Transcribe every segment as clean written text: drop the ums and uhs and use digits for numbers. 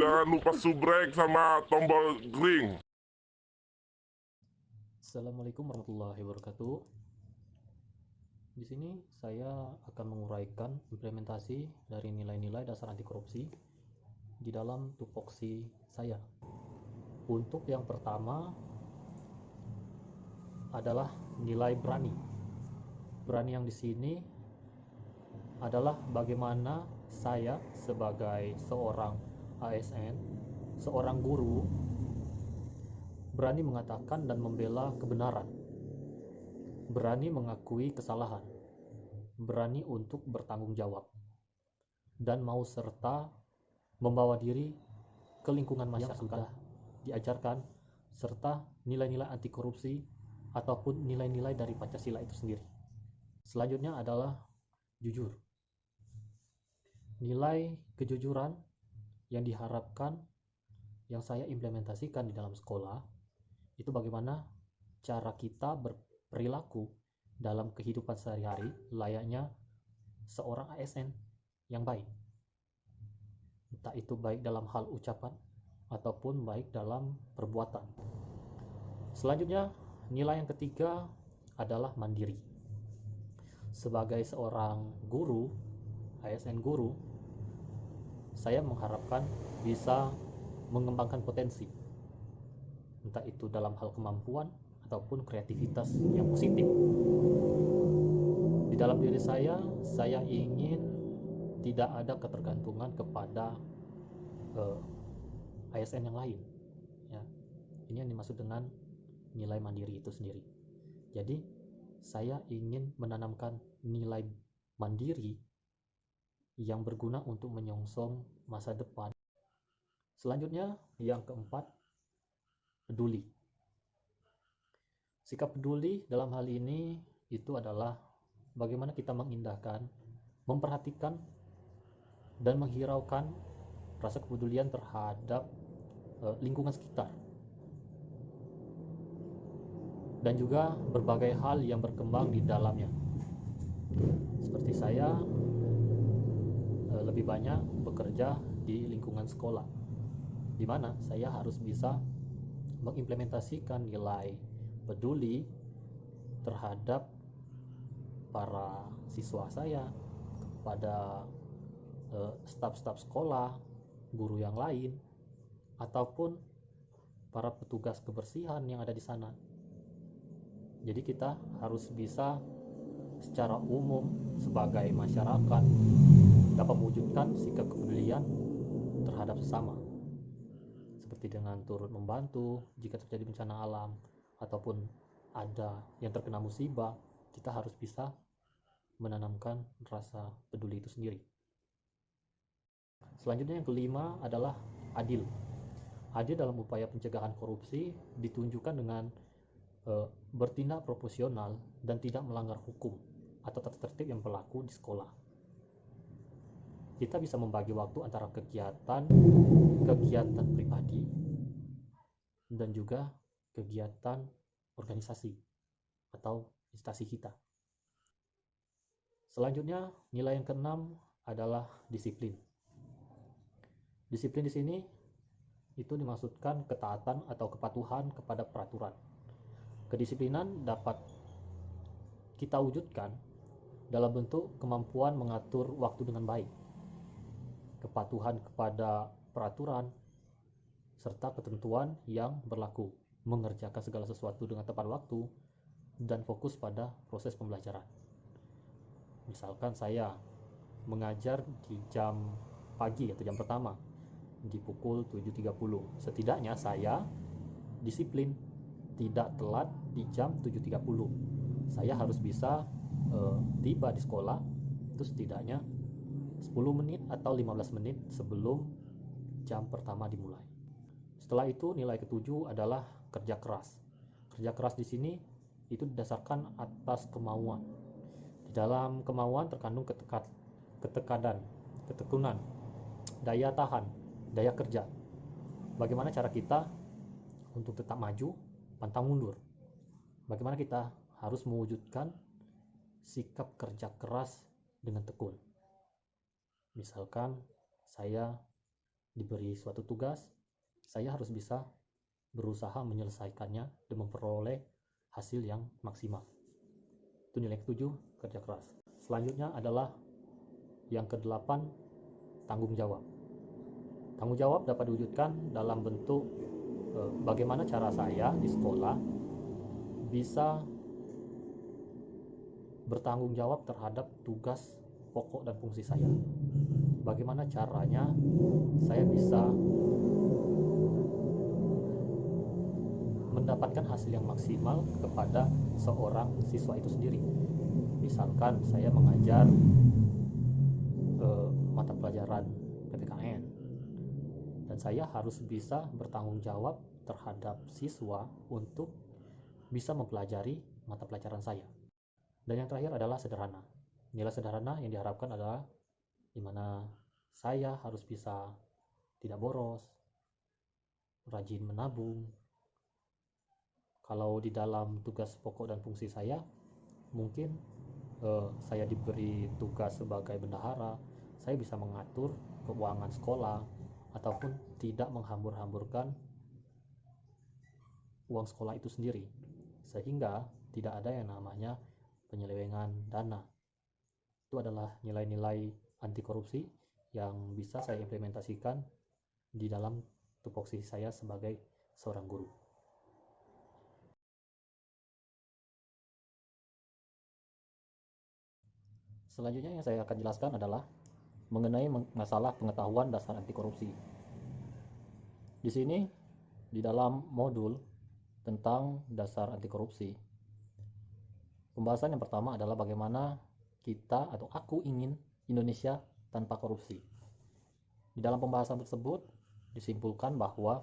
Jangan lupa subrek sama tombol ring. Assalamualaikum warahmatullahi wabarakatuh. Di sini saya akan menguraikan implementasi dari nilai-nilai dasar anti korupsi di dalam tupoksi saya. Untuk yang pertama adalah nilai berani. Berani yang di sini adalah bagaimana saya sebagai seorang ASN, seorang guru, berani mengatakan dan membela kebenaran, berani mengakui kesalahan, berani untuk bertanggung jawab, dan mau serta membawa diri ke lingkungan masyarakat yang sudah diajarkan, serta nilai-nilai anti korupsi ataupun nilai-nilai dari Pancasila itu sendiri. Selanjutnya adalah jujur. Nilai kejujuran yang diharapkan yang saya implementasikan di dalam sekolah itu bagaimana cara kita berperilaku dalam kehidupan sehari-hari layaknya seorang ASN yang baik, entah itu baik dalam hal ucapan ataupun baik dalam perbuatan. Selanjutnya, nilai yang ketiga adalah mandiri. Sebagai seorang guru, ASN guru, saya mengharapkan bisa mengembangkan potensi, entah itu dalam hal kemampuan ataupun kreativitas yang positif. Di dalam diri saya ingin tidak ada ketergantungan kepada ASN yang lain. Ya, ini yang dimaksud dengan nilai mandiri itu sendiri. Jadi, saya ingin menanamkan nilai mandiri yang berguna untuk menyongsong masa depan. Selanjutnya, yang keempat, peduli. Sikap peduli dalam hal ini itu adalah bagaimana kita mengindahkan, memperhatikan, dan menghiraukan rasa kepedulian terhadap lingkungan sekitar, dan juga berbagai hal yang berkembang di dalamnya. Seperti saya lebih banyak bekerja di lingkungan sekolah, di mana saya harus bisa mengimplementasikan nilai peduli terhadap para siswa saya, kepada staf-staf sekolah, guru yang lain, ataupun para petugas kebersihan yang ada di sana. Jadi kita harus bisa secara umum sebagai masyarakat dapat mewujudkan sikap kepedulian terhadap sesama, seperti dengan turut membantu jika terjadi bencana alam ataupun ada yang terkena musibah. Kita harus bisa menanamkan rasa peduli itu sendiri. Selanjutnya yang kelima adalah adil. Adil dalam upaya pencegahan korupsi ditunjukkan dengan bertindak proporsional dan tidak melanggar hukum atau tata tertib yang berlaku di sekolah. Kita bisa membagi waktu antara kegiatan pribadi dan juga kegiatan organisasi atau instansi kita. Selanjutnya, nilai yang keenam adalah disiplin. Disiplin di sini itu dimaksudkan ketaatan atau kepatuhan kepada peraturan. Kedisiplinan dapat kita wujudkan dalam bentuk kemampuan mengatur waktu dengan baik, kepatuhan kepada peraturan, serta ketentuan yang berlaku, mengerjakan segala sesuatu dengan tepat waktu, dan fokus pada proses pembelajaran. Misalkan saya mengajar di jam pagi atau jam pertama di pukul 7.30. Setidaknya saya disiplin, tidak telat di jam 7.30. Saya harus bisa tiba di sekolah itu setidaknya 10 menit atau 15 menit sebelum jam pertama dimulai. Setelah itu, nilai ketujuh adalah kerja keras. Kerja keras di sini itu didasarkan atas kemauan. Di dalam kemauan terkandung ketekunan, daya tahan, daya kerja. Bagaimana cara kita untuk tetap maju, pantang mundur. Bagaimana kita harus mewujudkan sikap kerja keras dengan tekun. Misalkan saya diberi suatu tugas, saya harus bisa berusaha menyelesaikannya dan memperoleh hasil yang maksimal. Itu nilai ke-7, kerja keras. Selanjutnya adalah yang ke-8, tanggung jawab. Tanggung jawab dapat diwujudkan dalam bentuk bagaimana cara saya di sekolah bisa bertanggung jawab terhadap tugas pokok dan fungsi saya. Bagaimana caranya saya bisa mendapatkan hasil yang maksimal kepada seorang siswa itu sendiri. Misalkan saya mengajar mata pelajaran PPKN, dan saya harus bisa bertanggung jawab terhadap siswa untuk bisa mempelajari mata pelajaran saya. Dan yang terakhir adalah sederhana. Nilai sederhana yang diharapkan adalah di mana saya harus bisa tidak boros, rajin menabung. Kalau di dalam tugas pokok dan fungsi saya, mungkin saya diberi tugas sebagai bendahara, saya bisa mengatur keuangan sekolah ataupun tidak menghambur-hamburkan uang sekolah itu sendiri, sehingga tidak ada yang namanya penyelewengan dana. Itu adalah nilai-nilai anti korupsi yang bisa saya implementasikan di dalam tupoksi saya sebagai seorang guru. Selanjutnya yang saya akan jelaskan adalah mengenai masalah pengetahuan dasar anti korupsi. Di sini, di dalam modul tentang dasar anti korupsi, pembahasan yang pertama adalah bagaimana kita atau aku ingin Indonesia tanpa korupsi. Di dalam pembahasan tersebut disimpulkan bahwa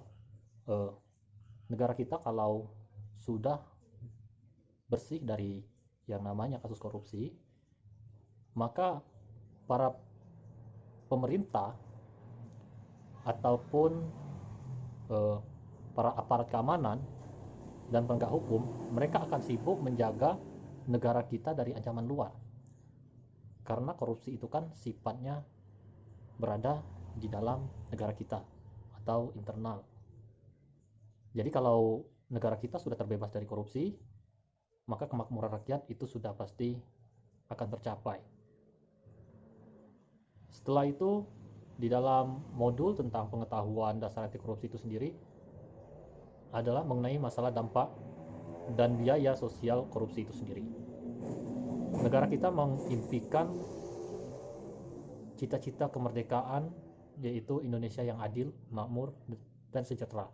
negara kita kalau sudah bersih dari yang namanya kasus korupsi, maka para pemerintah ataupun para aparat keamanan dan penegak hukum, mereka akan sibuk menjaga negara kita dari ancaman luar, karena korupsi itu kan sifatnya berada di dalam negara kita atau internal. Jadi kalau negara kita sudah terbebas dari korupsi, maka kemakmuran rakyat itu sudah pasti akan tercapai. Setelah itu, di dalam modul tentang pengetahuan dasar anti korupsi itu sendiri adalah mengenai masalah dampak dan biaya sosial korupsi itu sendiri. Negara kita mengimpikan cita-cita kemerdekaan, yaitu Indonesia yang adil, makmur, dan sejahtera.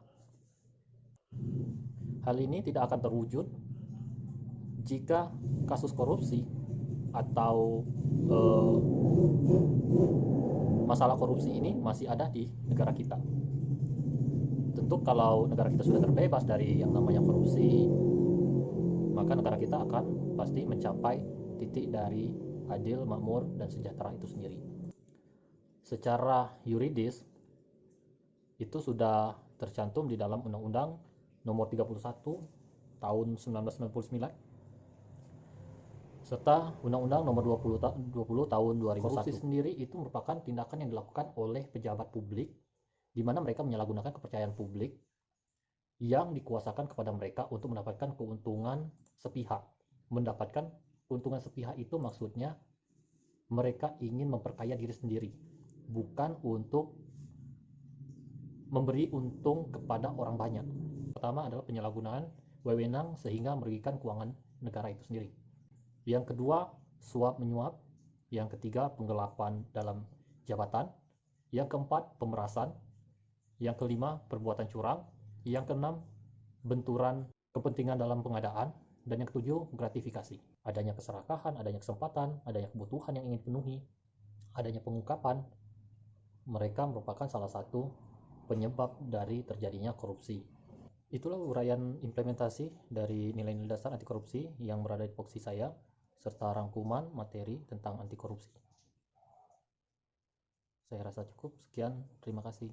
Hal ini tidak akan terwujud jika kasus korupsi atau masalah korupsi ini masih ada di negara kita. Tentu kalau negara kita sudah terbebas dari yang namanya korupsi, maka negara kita akan pasti mencapai titik dari adil, makmur, dan sejahtera itu sendiri. Secara yuridis, itu sudah tercantum di dalam Undang-Undang Nomor 31 Tahun 1999 serta Undang-Undang Nomor 20 Tahun 2001. Korupsi sendiri itu merupakan tindakan yang dilakukan oleh pejabat publik di mana mereka menyalahgunakan kepercayaan publik yang dikuasakan kepada mereka untuk mendapatkan keuntungan sepihak. Mendapatkan keuntungan sepihak itu maksudnya mereka ingin memperkaya diri sendiri, bukan untuk memberi untung kepada orang banyak. Pertama adalah penyalahgunaan wewenang sehingga merugikan keuangan negara itu sendiri. Yang kedua, suap menyuap. Yang ketiga, penggelapan dalam jabatan. Yang keempat, pemerasan. Yang kelima, perbuatan curang. Yang keenam, benturan kepentingan dalam pengadaan. Dan yang ketujuh, gratifikasi. Adanya keserakahan, adanya kesempatan, adanya kebutuhan yang ingin dipenuhi, adanya pengungkapan. Mereka merupakan salah satu penyebab dari terjadinya korupsi. Itulah uraian implementasi dari nilai-nilai dasar anti korupsi yang berada di tupoksi saya, serta rangkuman materi tentang anti korupsi. Saya rasa cukup. Sekian, terima kasih.